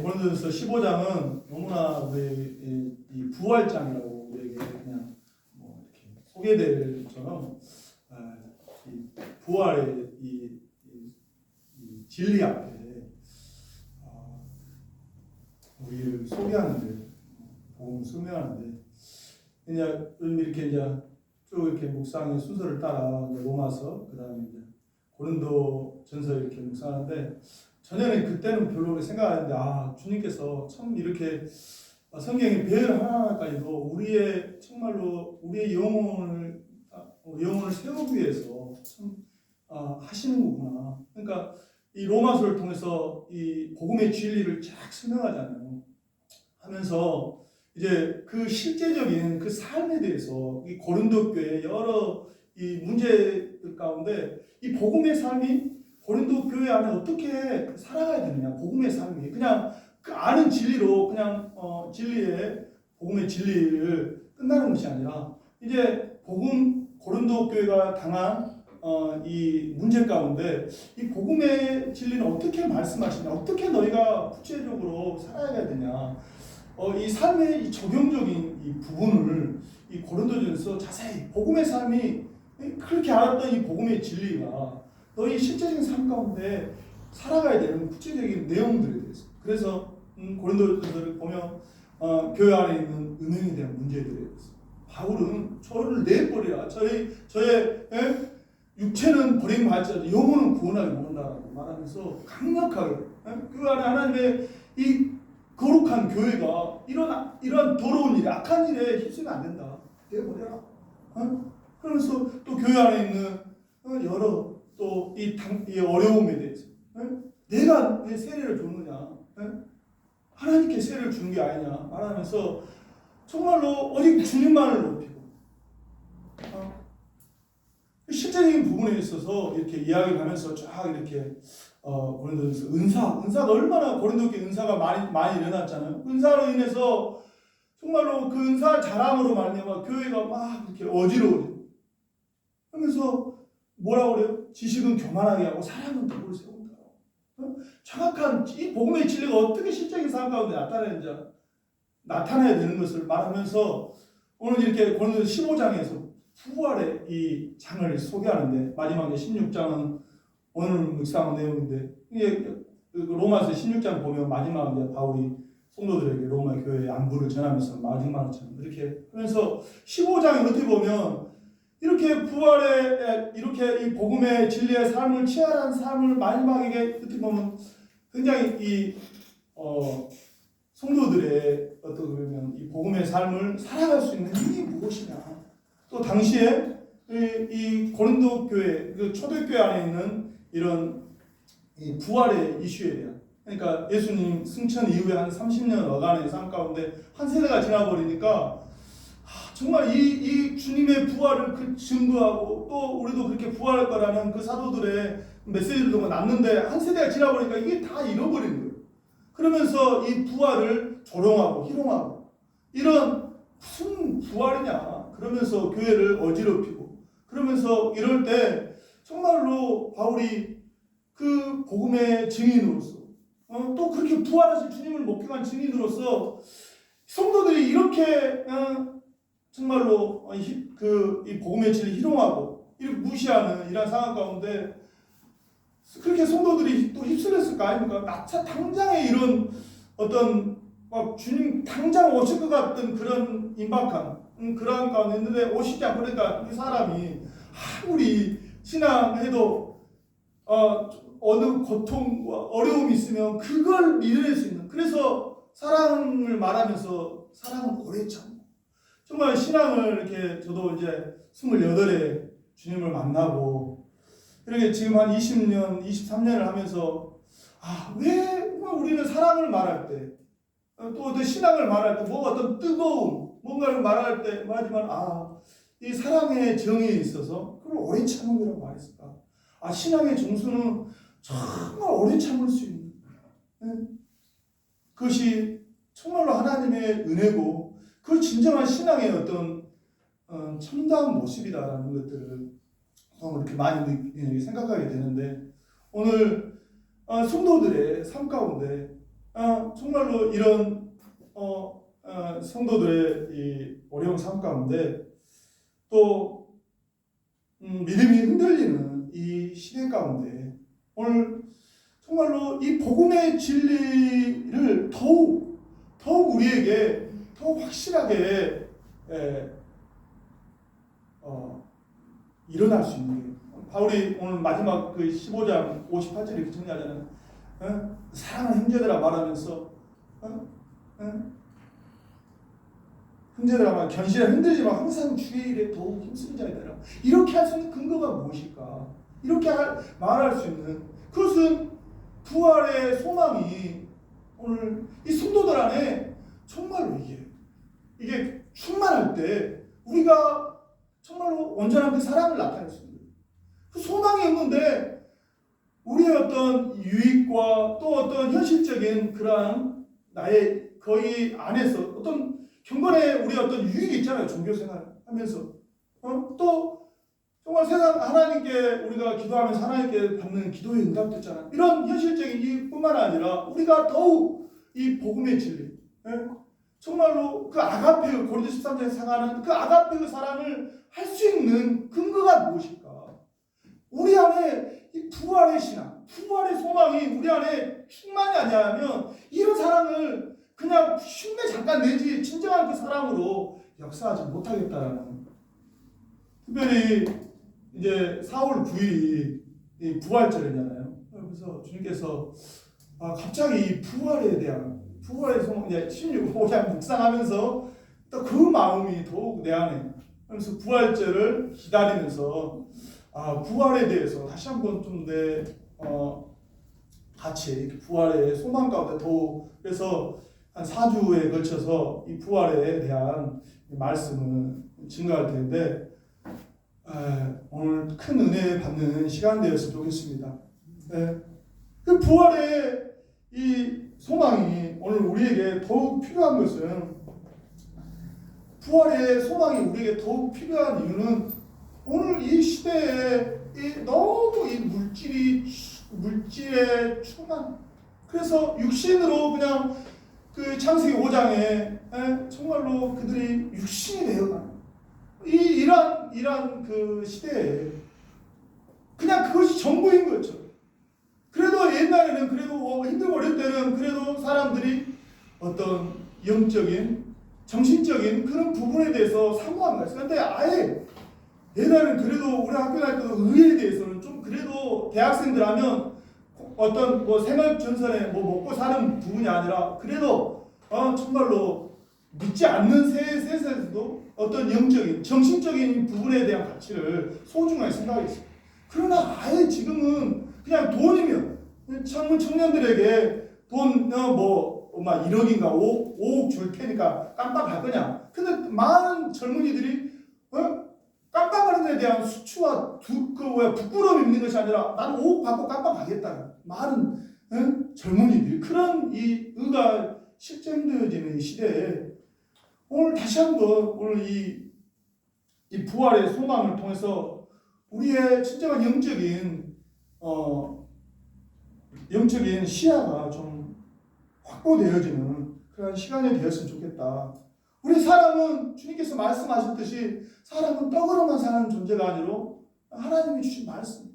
고린도전서 15장은 너무나 우리 이 부활장이라고 우리에게 그냥 뭐 이렇게 소개될 것처럼 이 부활의 이 진리 앞에 우리를 소개하는데, 복음을 설명하는데, 이제 이렇게 이제 쭉 이렇게 묵상의 순서를 따라 이제 로마서, 그다음에 이제 고린도전서 이렇게 묵상하는데, 전에는 그때는 별로 생각 안 했는데, 주님께서 참 이렇게 성경의 배열 하나하나까지도 우리의 정말로 우리의 영혼을 세우기 위해서 참 하시는 거구나. 그러니까 이 로마서를 통해서 이 복음의 진리를 쫙 설명하잖아요. 하면서 이제 그 실제적인 그 삶에 대해서 이 고린도 교회의 여러 이 문제들 가운데 이 복음의 삶이 고린도 교회 안에 어떻게 살아가야 되느냐, 복음의 삶이 그냥 그 아는 진리로 그냥 진리의 복음의 진리를 끝나는 것이 아니라 이제 고린도 교회가 당한 이 문제 가운데 이 복음의 진리는 어떻게 말씀하시냐, 어떻게 너희가 구체적으로 살아가야 되냐, 이 삶의 이 적용적인 이 부분을 이 고린도전서 자세히 복음의 삶이 그렇게 알았던 이 복음의 진리가 너희 실제적인 삶 가운데 살아가야 되는 구체적인 내용들에 대해서, 그래서 고린도전서를 보면 교회 안에 있는 은행에 대한 문제들에 대해서 바울은 저를 내버리라, 저의 육체는 버림받지 영혼은 구원하게 먹는다라고 말하면서 강력하게 그 안에 하나님의 이 거룩한 교회가 이런 더러운 일, 악한 일에 휩쓰면 안 된다. 내버려라. 그러면서 또 교회 안에 있는 여러 또 이 어려움에 대해서 내가 내 세례를 줬느냐, 하나님께 세례를 준 게 아니냐 말하면서 정말로 오직 주님만을 높이고 실제적인 부분에 있어서 이렇게 이야기를 하면서 쫙 이렇게 고린도전서 은사가 얼마나 고린도교회 은사가 많이 일어났잖아요. 은사로 인해서 정말로 그 은사 자랑으로 말미암아 교회가 막 이렇게 어지러워져. 그러면서 뭐라고 그래요? 지식은 교만하게 하고 사랑은 덕을 세운다. 정확한 이 복음의 진리가 어떻게 실제적인 삶 가운데 나타나야 되는 것을 말하면서 오늘 이렇게 고린도전서 15장에서 부활의 이 장을 소개하는데, 마지막에 16장은 오늘 묵상한 내용인데, 이게 로마서 16장 보면 마지막에 바울이 성도들에게 로마 교회의 안부를 전하면서 마지막처럼 이렇게 하면서 15장에 어떻게 보면 이렇게 부활의 이렇게 이 복음의 진리의 삶을 치열한 삶을 마지막에 어떻게 보면 굉장히 이 성도들의 어떻게 보면 이 복음의 삶을 살아갈 수 있는 힘이 무엇이냐. 또 당시에 이 고린도 교회, 그 초대교회 안에 있는 이런 이 부활의 이슈에 대한, 그러니까 예수님 승천 이후에 한 30년 어간의 삶 가운데 한 세대가 지나버리니까 정말 이 주님의 부활을 증거하고 또 우리도 그렇게 부활할 거라는 그 사도들의 메시지들도 났는데 한 세대가 지나버리니까 이게 다 잃어버린 거예요. 그러면서 이 부활을 조롱하고 희롱하고 이런 무슨 부활이냐 그러면서 교회를 어지럽히고, 그러면서 이럴 때 정말로 바울이 그 복음의 증인으로서 또 그렇게 부활하신 주님을 목격한 증인으로서 성도들이 이렇게 정말로 이 복음의 진리를 희롱하고 이렇게 무시하는 이런 상황 가운데 그렇게 성도들이 또 휩쓸렸을 거 아닙니까? 당장에 이런 어떤 막 주님 당장 오실 것 같은 그런 임박한 그런 가운데 있는데 오시지 않고, 그러니까 이 사람이 아무리 신앙해도 어느 고통과 어려움이 있으면 그걸 밀어낼 수 있는, 그래서 사랑을 말하면서 사랑은 오래 참고, 정말 신앙을 이렇게 저도 이제 28에 주님을 만나고 이렇게 지금 한 20년, 23년을 하면서 왜 우리는 사랑을 말할 때 또 어떤 신앙을 말할 때 뭐 어떤 뜨거움 뭔가를 말할 때 말하지만 이 사랑의 정의에 있어서 그걸 오래 참음이라고 말했을까? 신앙의 정수는 정말 오래 참을 수 있는 그것이 정말로 하나님의 은혜고 그 진정한 신앙의 어떤 참다운 모습이다라는 것들을 이렇게 많이 생각하게 되는데, 오늘 성도들의 삶 가운데 정말로 이런 성도들의 이 어려운 삶 가운데 또 믿음이 흔들리는 이 시대 가운데 오늘 정말로 이 복음의 진리를 더욱 우리에게 더욱 확실하게 일어날 수 있는 게 바울이 오늘 마지막 그 15장 58절에 이렇게 정리하잖아요. 사랑하는 형제들아 말하면서 형제들아 말 견실에 흔들지만 항상 주의 일에 더욱 힘쓰는 자이다. 이렇게 할 수 있는 근거가 무엇일까? 이렇게 말할 수 있는 그것은 부활의 소망이 오늘 이 성도들 안에 정말로 이게 충만할 때 우리가 정말로 온전한 그 사랑을 나타낼 수 있는 그 소망이 없는데 우리의 어떤 유익과 또 어떤 현실적인 그러한 나의 거의 안에서 어떤 경건의 우리 어떤 유익이 있잖아요. 종교생활 하면서 또 정말 세상 하나님께 우리가 기도하면서 하나님께 받는 기도의 응답도 있잖아요. 이런 현실적인 이뿐만 아니라 우리가 더욱 이 복음의 진리 정말로 그 아가페 고린도 13장에 상하는 그 아가페의 사랑을 할 수 있는 근거가 무엇일까? 우리 안에 이 부활의 신앙, 부활의 소망이 우리 안에 충만이 아니하면 이런 사랑을 그냥 흉내 잠깐 내지 진정한 그 사랑으로 역사하지 못하겠다라는. 특별히 이제 4월 9일이 부활절이잖아요. 그래서 주님께서 갑자기 부활에 대한 부활의 소망 이제 16장 묵상하면서 또 그 마음이 더욱 내 안에 그래서 부활절을 기다리면서 부활에 대해서 다시 한번 좀 같이 부활의 소망 가운데 더욱 그래서 한 4주에 걸쳐서 이 부활에 대한 말씀을 증거할 텐데 오늘 큰 은혜 받는 시간 되었으면 좋겠습니다. 그 부활의 이 소망이 오늘 우리에게 더욱 필요한 것은 부활의 소망이 우리에게 더욱 필요한 이유는 오늘 이 시대에 너무 이 물질의 충만 그래서 육신으로 그냥 그 창세기 5장에 정말로 그들이 육신이 되어가는 이러한 그 시대에 그냥 그것이 전부인 거죠. 그래도 옛날에는 그래도 힘들고 어릴 때는 그래도 사람들이 어떤 영적인 정신적인 그런 부분에 대해서 사모한 거였어요. 근데 아예 옛날에는 그래도 우리 학교 다닐 때도 의회에 대해서는 좀 그래도 대학생들 하면 어떤 생활 전선에 먹고 사는 부분이 아니라 그래도 정말로 믿지 않는 세상에서도 어떤 영적인 정신적인 부분에 대한 가치를 소중하게 생각했어요. 그러나 아예 지금은 그냥 돈이면 청년들에게 돈 1억인가 5억 줄 테니까 깜빡할 거냐. 근데 많은 젊은이들이 깜빡하는 데 대한 수치와 부끄러움이 있는 것이 아니라 나는 5억 받고 깜빡하겠다. 많은 젊은이들이 그런 이 의가 실증되어지는 이 시대에 오늘 다시 한번 오늘 이 부활의 소망을 통해서 우리의 진정한 영적인 시야가 좀 확보되어지는 그런 시간이 되었으면 좋겠다. 우리 사람은 주님께서 말씀하셨듯이 사람은 떡으로만 사는 존재가 아니라 하나님이 주신 말씀.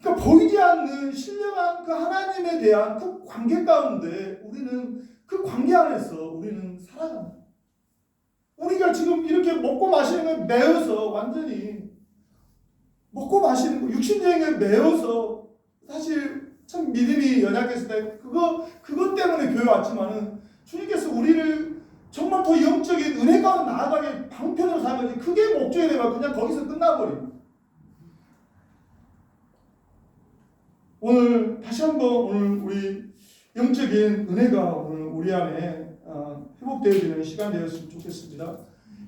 그러니까 보이지 않는 신령한 그 하나님에 대한 그 관계 가운데 우리는 그 관계 안에서 우리는 살아갑니다. 우리가 지금 이렇게 먹고 마시는 걸 매여서 완전히 먹고 마시는 거 육신적인 걸 매여서 사실 참 믿음이 연약했을 때 그것 때문에 교회 왔지만은 주님께서 우리를 정말 더 영적인 은혜 가운데 나아가게 방편으로 살면 그게 목적이 되면 그냥 거기서 끝나버립니다. 오늘 다시 한번 오늘 우리 영적인 은혜가 오늘 우리 안에 회복되어지는 시간 되었으면 좋겠습니다.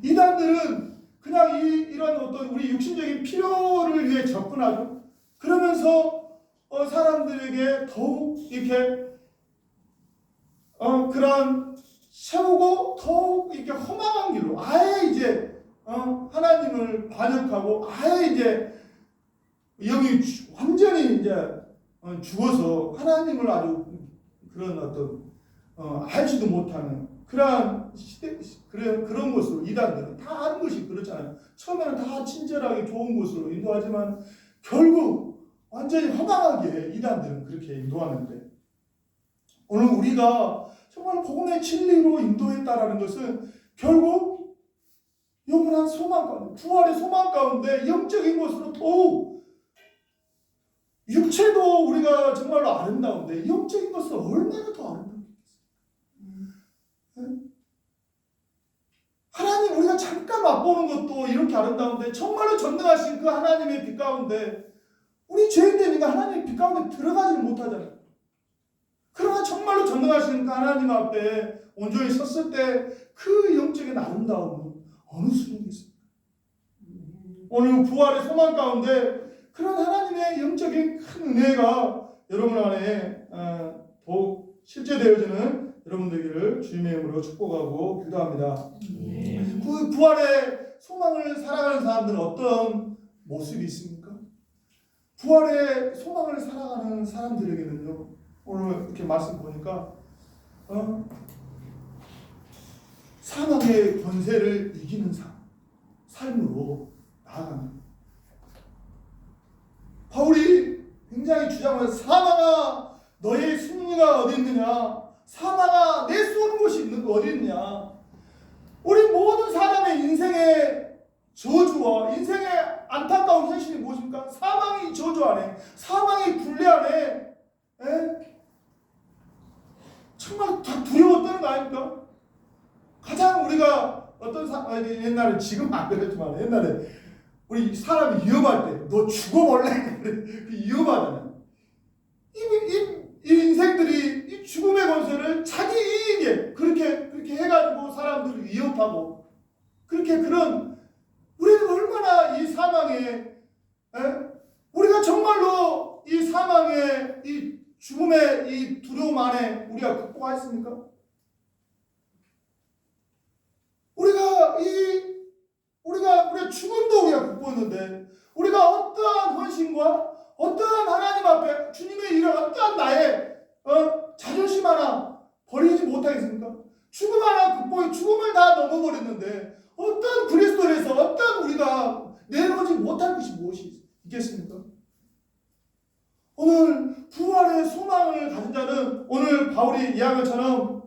이단들은 그냥 이런 어떤 우리 육신적인 필요를 위해 접근하죠. 그러면서 사람들에게 더욱 이렇게 그런 세우고 더욱 이렇게 허망한 길로 아예 이제 하나님을 반역하고 아예 이제 영이 완전히 이제 죽어서 하나님을 아주 그런 어떤 알지도 못하는 그런 시대, 그런 것으로 이단들은 다 아는 것이 그렇잖아요. 처음에는 다 친절하게 좋은 곳으로 인도하지만 결국 완전히 허망하게 이단들은 그렇게 인도하는데, 오늘 우리가 정말 복음의 진리로 인도했다라는 것은 결국 영원한 소망 가운데, 부활의 소망 가운데 영적인 것으로 더욱, 육체도 우리가 정말로 아름다운데 영적인 것은 얼마나 더 아름다운지. 하나님 우리가 잠깐 맛보는 것도 이렇게 아름다운데 정말로 전능하신 그 하나님의 빛 가운데 우리 죄인되니까 하나님의 빛 가운데 들어가지는 못하잖아요. 그러나 정말로 전능하신 그 하나님 앞에 온전히 섰을 때 그 영적인 아름다움은 어느 수준이겠습니까? 오늘 부활의 소망 가운데 그런 하나님의 영적인 큰 은혜가 여러분 안에 더욱 실제되어지는 여러분 되기를 주님의 이름으로 축복하고 기도합니다. 그 부활의 소망을 살아가는 사람들은 어떤 모습이 있습니까? 부활의 소망을 살아가는 사람들에게는요, 오늘 이렇게 말씀 보니까 사망의 권세를 이기는 삶으로 나아갑니다. 바울이 굉장히 주장하면서 사망아 너의 승리가 어디 있느냐, 사망아 내 쏘는 곳이 있는 거 어디 있느냐. 우리 모든 사람의 인생의 저주와 인생의 안타까운 현실이 무엇입니까? 사망의 저주 안에, 사망의 굴레 안에 정말 다 두려워 떠는 거 아닙니까? 가장 우리가 옛날에 지금 안 그랬지만 옛날에 우리 사람이 위험할 때 너 죽어볼래? 그 위험하잖아요. 이 인생들이 이 죽음의 권세를 자기 이익에 그렇게 해가지고 사람들을 위협하고 그렇게 그런, 우리는 얼마나 이 사망에 우리가 정말로 이 사망의 이 죽음의 이 두려움 안에 우리가 극복하였습니까? 우리가 죽음도 우리가 극복했는데 우리가 어떠한 헌신과 어떠한 하나님 앞에 주님의 일을 어떠한 나의 자존심 하나 버리지 못하겠습니까? 죽음 하나 극복해 죽음을 다 넘어버렸는데 어떤 그리스도에서 어떤 우리가 내려오지 못할 것이 무엇이 있겠습니까? 오늘 부활의 소망을 가진 자는 오늘 바울이 이야기한 것처럼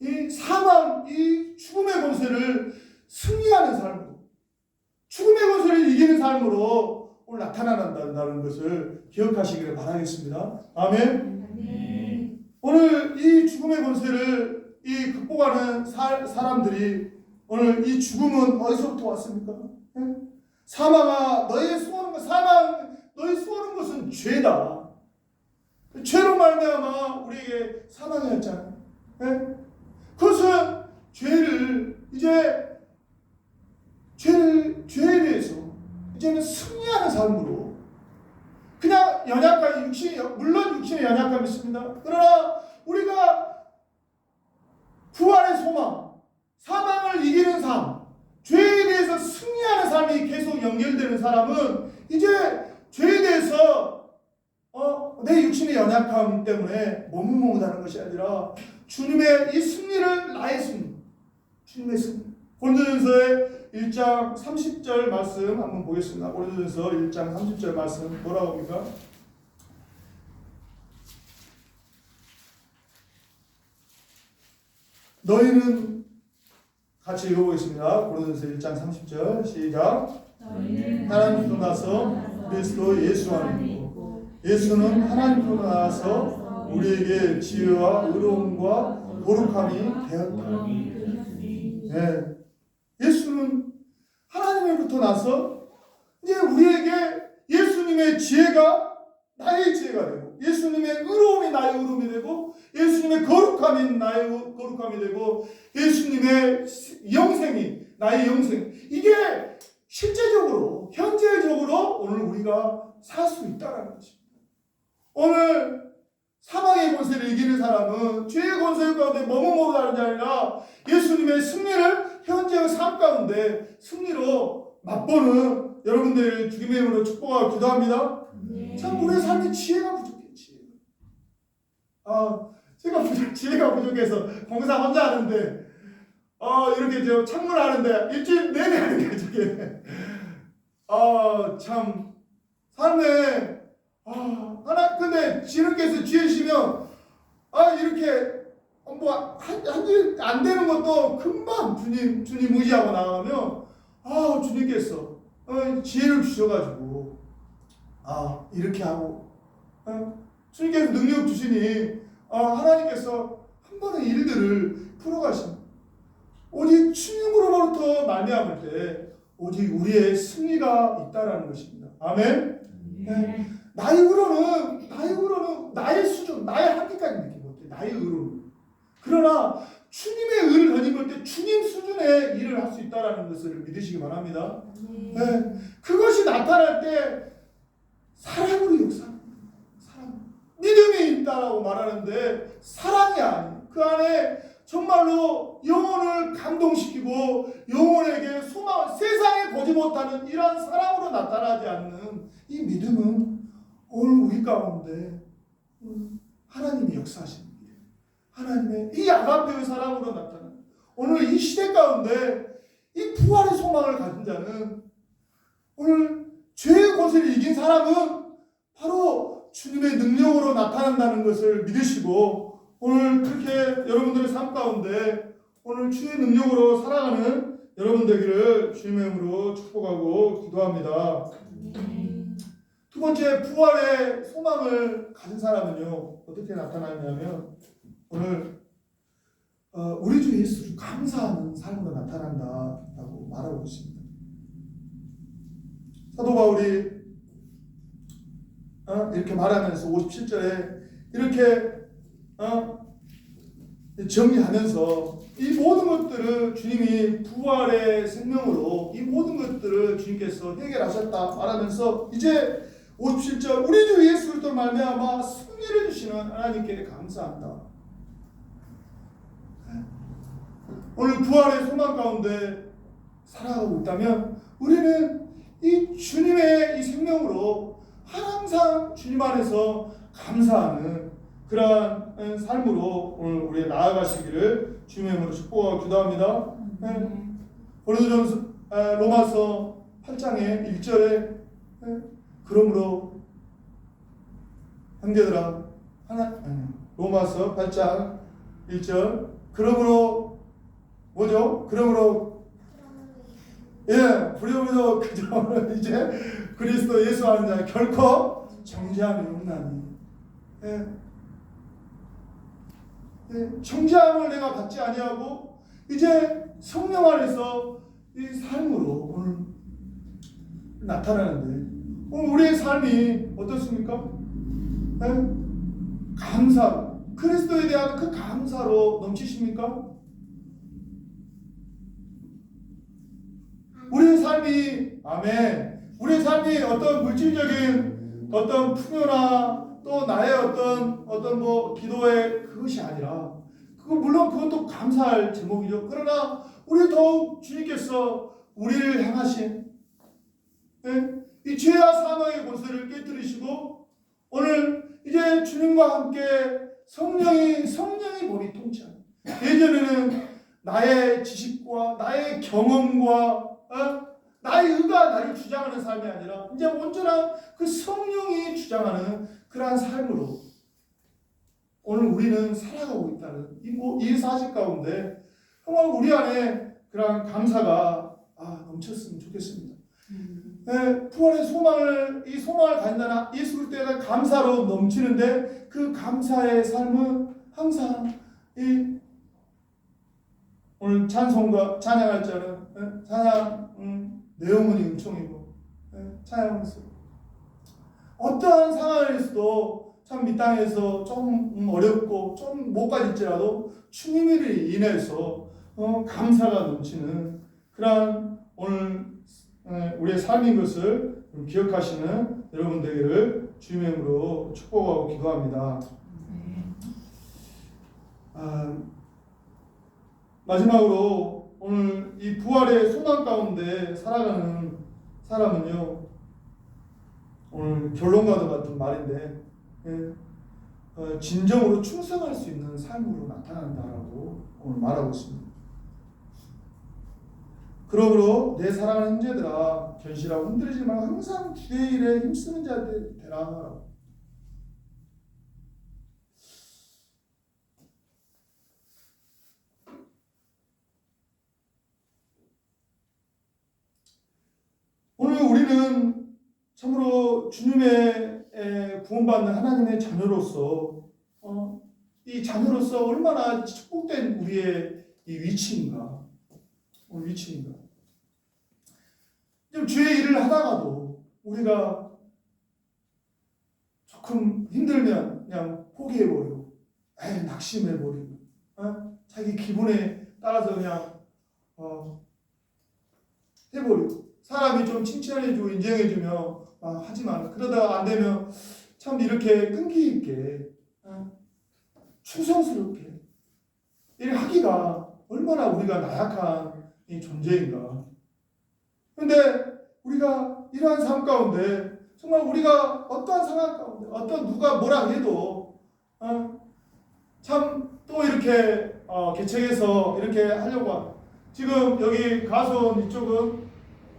이 사망, 이 죽음의 권세를 승리하는 삶으로, 죽음의 권세를 이기는 삶으로 오늘 나타난다는 것을 기억하시기를 바라겠습니다. 아멘. 오늘 이 죽음의 권세를 극복하는 사람들이 오늘 이 죽음은 어디서부터 왔습니까? 사망아 너희 쏘는 것은 죄다. 죄로 말미암아 우리에게 사망이 왔잖아요. 그것은 죄에 대해서 이제는 승리하는 삶으로, 그냥 연약한 물론 육신의 연약함이 있습니다. 그러나 우리가 부활의 소망, 사망을 이기는 삶, 죄에 대해서 승리하는 삶이 계속 연결되는 사람은 이제 죄에 대해서 내 육신의 연약함 때문에 머뭇머뭇하는 것이 아니라 주님의 이 승리를, 나의 승리, 주님의 승리. 고린도전서의 1장 30절 말씀 한번 보겠습니다. 고린도전서 1장 30절 말씀 뭐라고 합니까? 너희는, 같이 읽어보겠습니다. 고린도전서 1장 30절 시작. 하나님께로 나서 그리스도 예수 안이고 예수는 하나님께로 나서 우리에게 지혜와 의로움과 거룩함이 되었다. 네. 예수는 하나님으로부터 나서 이제 우리에게 예수님의 지혜가 나의 지혜가 되고, 예수님의 의로움이 나의 의로움이 되고, 예수님의 거룩함이 나의 거룩함이 되고, 예수님의 영생이 나의 영생, 이게 실제적으로 현재적으로 오늘 우리가 살 수 있다는 것입니다. 오늘 사망의 권세를 이기는 사람은 죄의 권세 가운데 머뭇머뭇하는 게 아니라 예수님의 승리를 현재의 삶 가운데 승리로 맛보는 여러분들 주님의 이름으로 축복하고 기도합니다. 참 우리의 삶에 지혜가 부족해. 지혜가. 지혜가 부족해서 공사 혼자 하는데 이렇게 저 창문 하는데 일주일 내내 하는 거야 저게. 참 삶에 하나 근데 주님께서 지으시면 이렇게 뭐 한 일 안 되는 것도 금방 주님 의지하고 나가면 주님께서 지혜를 주셔가지고 이렇게 하고 주님께서 능력 주시니 하나님께서 한 번의 일들을 풀어가십니다. 오직 주님으로부터 말미암을 때 오직 우리의 승리가 있다라는 것입니다. 아멘. 네. 나의 의로는 나의 수준, 나의 한계까지 느끼 못해. 나의 의로는. 그러나 주님의 의를 던져볼 때 주님 수준의 일을 할 수 있다라는 것을 믿으시기 바랍니다. 네. 그것이 나타날 때 사랑으로 역사합니다. 사랑. 믿음이 있다라고 말하는데 사랑이 아니에요. 그 안에 정말로 영혼을 감동시키고 영혼에게 소망, 세상에 보지 못하는 이러한 사랑으로 나타나지 않는 이 믿음은 오늘 우리 가운데 하나님이 역사하시는 거예요. 하나님의 이 아가페의 사랑으로 나타나는 오늘 이 시대 가운데 이 부활의 소망을 가진 자는 오늘 죄의 권세를 이긴 사람은 바로 주님의 능력으로 나타난다는 것을 믿으시고 오늘 그렇게 여러분들의 삶 가운데 오늘 주의 능력으로 살아가는 여러분 되기를 주님의 이름으로 축복하고 기도합니다. 두 번째, 부활의 소망을 가진 사람은요 어떻게 나타나냐면 오늘 우리 주 예수를 감사하는 삶으로 나타난다라고 말하고 있습니다. 사도 바울이 이렇게 말하면서 57절에 이렇게 정리하면서 이 모든 것들을 주님이 부활의 생명으로 이 모든 것들을 주님께서 해결하셨다 말하면서 이제 57절 우리 주 예수 그리스도로 말미암아 승리를 주시는 하나님께 감사한다. 오늘 부활의 소망 가운데 살아가고 있다면 우리는 이 주님의 이 생명으로 항상 주님 안에서 감사하는 그러한 삶으로 오늘 우리 나아가시기를 주님의 이름으로 축복하고 기도합니다. 고린도전서 로마서 8장의 1절에 그러므로 형제들아 로마서 8장 1절 그러므로 뭐죠? 그러므로 그러므로 그저 이제 그리스도 예수 아는 자 결코 정죄함이 없나니 정죄함을 내가 받지 아니하고 이제 성령 안에서 이 삶으로 오늘 나타나는데 오늘 우리의 삶이 어떻습니까? 감사 그리스도에 대한 그 감사로 넘치십니까? 우리의 삶이 아멘 우리의 삶이 어떤 물질적인 어떤 풍요나 또 나의 어떤 뭐 기도의 그것이 아니라 물론 그것도 감사할 제목이죠. 그러나 우리 더욱 주님께서 우리를 향하신 이 죄와 사망의 권세를 깨뜨리시고 오늘 이제 주님과 함께 성령이 몸이 통치하는 예전에는 나의 지식과 나의 경험과 나의 의가 나를 주장하는 삶이 아니라 이제 온전한 그 성령이 주장하는 그러한 삶으로 오늘 우리는 살아가고 있다는 이 사실 가운데 정말 우리 안에 그러한 감사가 넘쳤으면 좋겠습니다. 부활의 소망을 가진다는 예수 그리스도에 대한 감사로 넘치는데 그 감사의 삶은 항상 오늘 찬양할 자는 찬양 내 영혼이 은총이고 찬양하면서 어떠한 상황에서도 참 이 땅에서 좀 어렵고 좀 못 가질지라도 주님을 인해서 감사가 넘치는 그러한 오늘 우리의 삶인 것을 기억하시는 여러분 되기를 주님의 이름으로 축복하고 기도합니다. 마지막으로 오늘 이 부활의 소망 가운데 살아가는 사람은요 오늘 결론과도 같은 말인데 진정으로 충성할 수 있는 삶으로 나타난다라고 오늘 말하고 있습니다. 그러므로 내 사랑하는 형제들아 견실하고 흔들리지 말고 항상 주의 일에 힘쓰는 자들 되라. 오늘 우리는 참으로 주님의 구원받는 하나님의 자녀로서 이 자녀로서 얼마나 축복된 우리의 이 위치인가. 오늘 위치인가. 좀 주의 일을 하다가도 우리가 조금 힘들면 그냥 포기해버리고, 낙심해버리고, 자기 기분에 따라서 그냥 해버리고, 사람이 좀 칭찬해주고 인정해주면 하지만 그러다가 안 되면 참 이렇게 끈기 있게 충성스럽게 이렇게 하기가 얼마나 우리가 나약한 이 존재인가. 그런데 우리가 이러한 삶 가운데 정말 우리가 어떠한 상황 가운데 어떤 누가 뭐라 해도 참 또 이렇게 개척해서 이렇게 하려고 하고, 지금 여기 가수원 이쪽은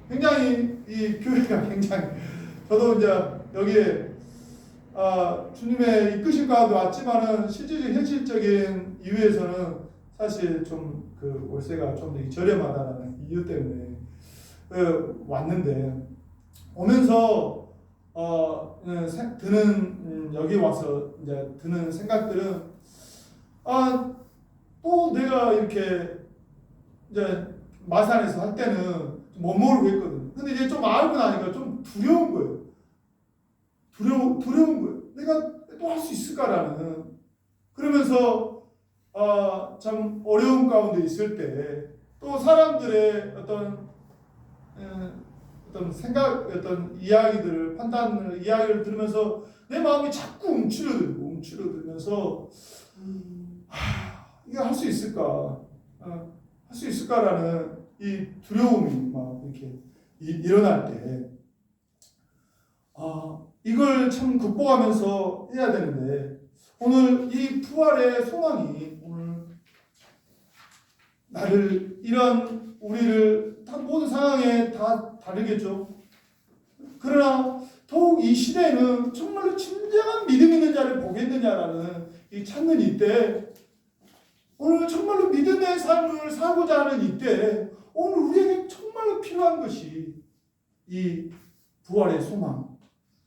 굉장히 이 교회가 굉장히, 저도 이제 여기에 주님의 이끄심 가운데 왔지만은 실질적인 현실적인 이유에서는 사실 좀 그 월세가 좀 더 저렴하다는 이유 때문에 왔는데, 오면서 드는 여기 와서 이제 드는 생각들은 또 내가 이렇게 이제 마산에서 할 때는 못 모르고 했거든. 근데 이제 좀 알고 나니까 좀 두려운 거예요. 두려운 거예요. 내가 또 할 수 있을까라는. 그러면서 참 어려운 가운데 있을 때 또 사람들의 어떤 생각, 어떤 이야기들을, 판단을, 이야기를 들으면서 내 마음이 자꾸 움츠러들면서 이거 할 수 있을까? 할 수 있을까라는 이 두려움이 막 이렇게 일어날 때, 이걸 참 극복하면서 해야 되는데, 오늘 이 부활의 소망이 오늘 나를, 이런 우리를 다 모든 상황에 다 다르겠죠. 그러나 더욱 이 시대에는 정말로 진정한 믿음 있는 자를 보겠느냐라는 이 찾는 이때, 오늘 정말로 믿음의 삶을 살고자 하는 이때, 오늘 우리에게 정말로 필요한 것이 이 부활의 소망,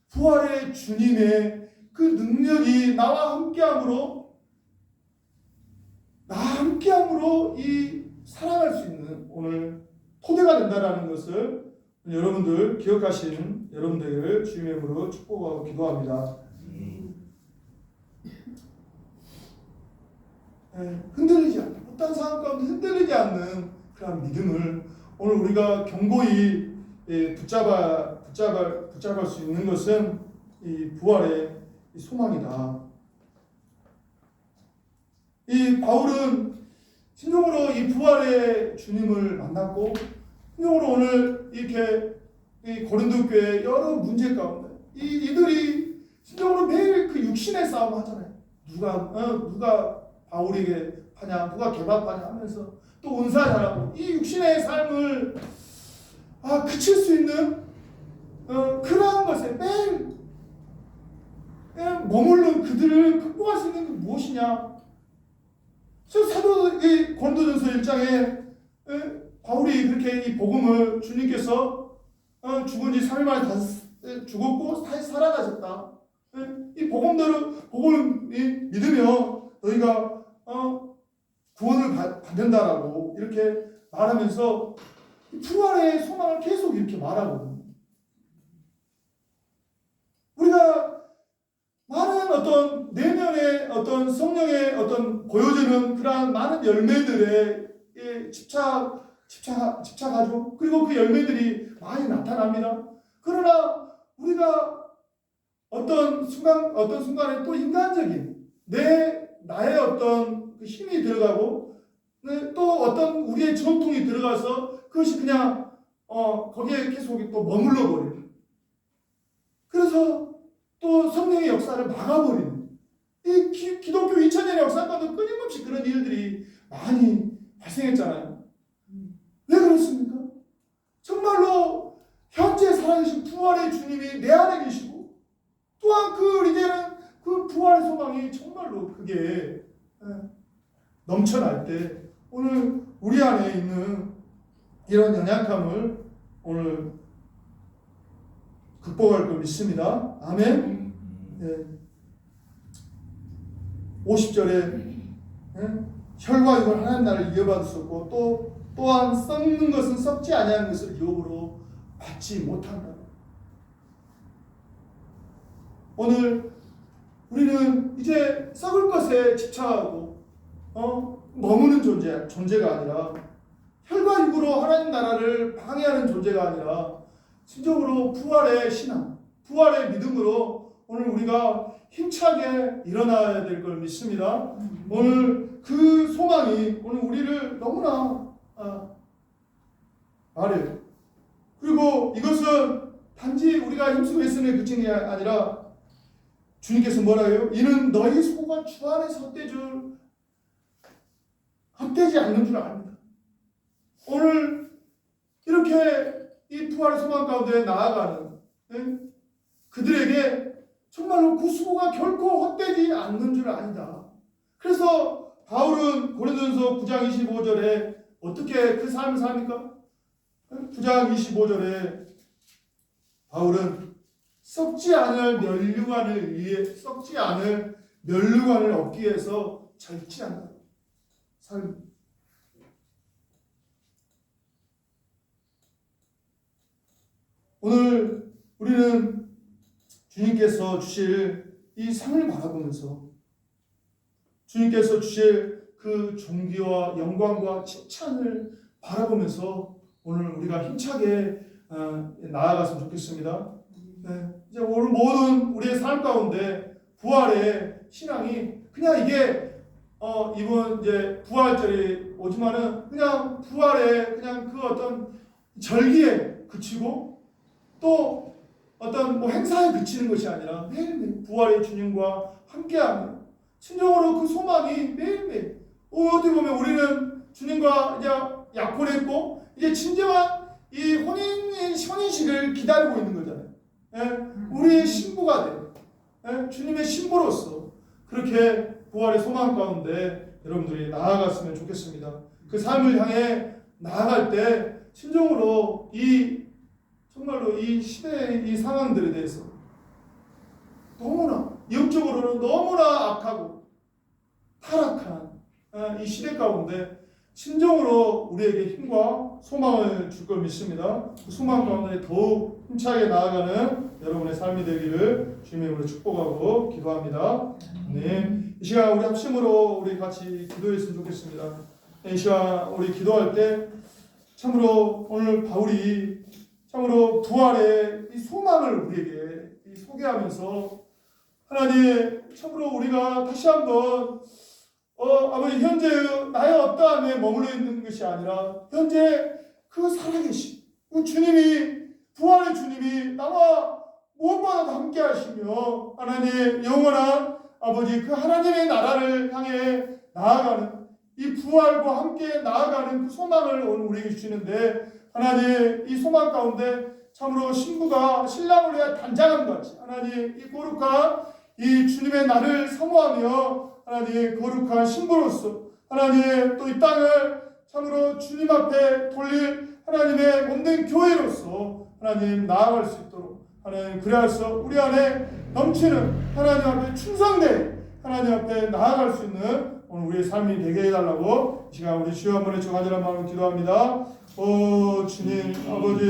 부활의 주님의 그 능력이 나와 함께함으로 이 살아갈 수 있는 오늘 토대가 된다라는 것을 여러분들 기억하시는 여러분들을 주님의 이름으로 축복하고 기도합니다. 흔들리지 않는, 어떤 상황 가운데 흔들리지 않는 그런 믿음을 오늘 우리가 견고히 붙잡을 수 있는 것은 이 부활의 소망이다. 이 바울은 진정으로 이 부활의 주님을 만났고, 진정으로 오늘 이렇게 이 고린도 교회 여러 문제 가운데 이들이 진정으로 매일 그 육신의 싸움 하잖아요. 누가 바울에게 하냐, 누가 개밥하냐 하면서 또 은사 잘하고, 이 육신의 삶을 그칠 수 있는 그러한 것에 매일 머무르는 그들을 극복할 수 있는 게 무엇이냐? 사도 이 고린도전서 1장에 바울이 그렇게 이 복음을, 주님께서 죽은 지 3일 만에 다시 죽었고 다시 살아나셨다. 이 복음을 믿으며 너희가 구원을 받는다라고 이렇게 말하면서 부활의 소망을 계속 이렇게 말하거든요. 우리가 많은 어떤 내면의 어떤 성령의 어떤 보여주는 그러한 많은 열매들에 집착하죠. 그리고 그 열매들이 많이 나타납니다. 그러나 우리가 어떤 순간에 또 인간적인 나의 어떤 그 힘이 들어가고, 또 어떤 우리의 전통이 들어가서 그것이 그냥 거기에 계속 또 머물러 버리는, 그래서 또 성령의 역사를 막아버리는, 이 기독교 2000년의 역사 가운데 끊임없이 그런 일들이 많이 발생했잖아요. 왜 그렇습니까? 정말로 현재 살아계신 부활의 주님이 내 안에 계시고 또한 이제는 그 부활의 소망이 정말로 그게 넘쳐날 때 오늘 우리 안에 있는 이런 연약함을 오늘 극복할 걸 믿습니다. 아멘. 50절에 혈과 육은 하나님 나라를 이어받을 수 없고 또한 썩는 것은 썩지 아니하는 것을 유업으로 받지 못한다. 오늘 우리는 이제 썩을 것에 집착하고 머무는 존재가 아니라 혈과 육으로 하나님 나라를 방해하는 존재가 아니라 진정으로 부활의 신앙, 부활의 믿음으로 오늘 우리가 힘차게 일어나야 될 걸 믿습니다. 오늘 그 소망이 오늘 우리를 너무나 말해요. 그리고 이것은 단지 우리가 힘쓰고 애쓰는 그치는 게 아니라 주님께서 뭐라 해요? 이는 너희 소가 주 안에서 헛되지 않는 줄 압니다. 오늘 이렇게 이 부활의 소망 가운데 나아가는 그들에게 정말로 그 수고가 결코 헛되지 않는 줄 안다. 그래서 바울은 고린도전서 9장 25절에 어떻게 그 삶을 삽니까? 9장 25절에 바울은 썩지 않을 멸류관을 얻기 위해서 절제한다. 삶. 오늘 우리는 주님께서 주실 이 상을 바라보면서 주님께서 주실 그 존귀와 영광과 칭찬을 바라보면서 오늘 우리가 힘차게 나아갔으면 좋겠습니다. 이제 오늘 모든 우리의 삶 가운데 부활의 신앙이 그냥 이게 이번 이제 부활절이 오지만은 그냥 부활의 그냥 그 어떤 절기에 그치고 또 어떤 행사에 그치는 것이 아니라 매일매일 부활의 주님과 함께하며 진정으로 그 소망이 매일매일 어떻게 보면 우리는 주님과 이제 약혼했고 이제 진정한 이 혼인식을 기다리고 있는 거잖아요. 우리의 신부가 돼. 주님의 신부로서 그렇게 부활의 소망 가운데 여러분들이 나아갔으면 좋겠습니다. 그 삶을 향해 나아갈 때 진정으로 정말로 이 시대의 이 상황들에 대해서 너무나 영적으로는 너무나 악하고 타락한 이 시대 가운데 진정으로 우리에게 힘과 소망을 줄 걸 믿습니다. 그 소망 가운데 더욱 힘차게 나아가는 여러분의 삶이 되기를 주님의 이름으로 축복하고 기도합니다. 네, 이 시간 우리 합심으로 우리 같이 기도했으면 좋겠습니다. 이 시간 우리 기도할 때 참으로 오늘 바울이 참으로 부활의 이 소망을 우리에게 소개하면서 하나님 참으로 우리가 다시 한번 아버지 현재 나의 어떠함에 머물러 있는 것이 아니라 현재 그 살아계신 그 주님이 부활의 주님이 나와 무엇보다도 함께 하시며 하나님 영원한 아버지 그 하나님의 나라를 향해 나아가는 이 부활과 함께 나아가는 그 소망을 오늘 우리에게 주시는데 하나님 이 소망 가운데 참으로 신부가 신랑을 위해 단장함 같이 하나님 이 거룩한 이 주님의 날을 사모하며 하나님 거룩한 신부로서 하나님 또 이 땅을 참으로 주님 앞에 돌릴 하나님의 몸된 교회로서 하나님 나아갈 수 있도록 하나님 그래서 우리 안에 넘치는 하나님 앞에 충성되 하나님 앞에 나아갈 수 있는 오늘 우리의 삶이 되게 해달라고 이 시간 우리 주여 한번 외쳐 간절한 마음으로 기도합니다. 주님 아버지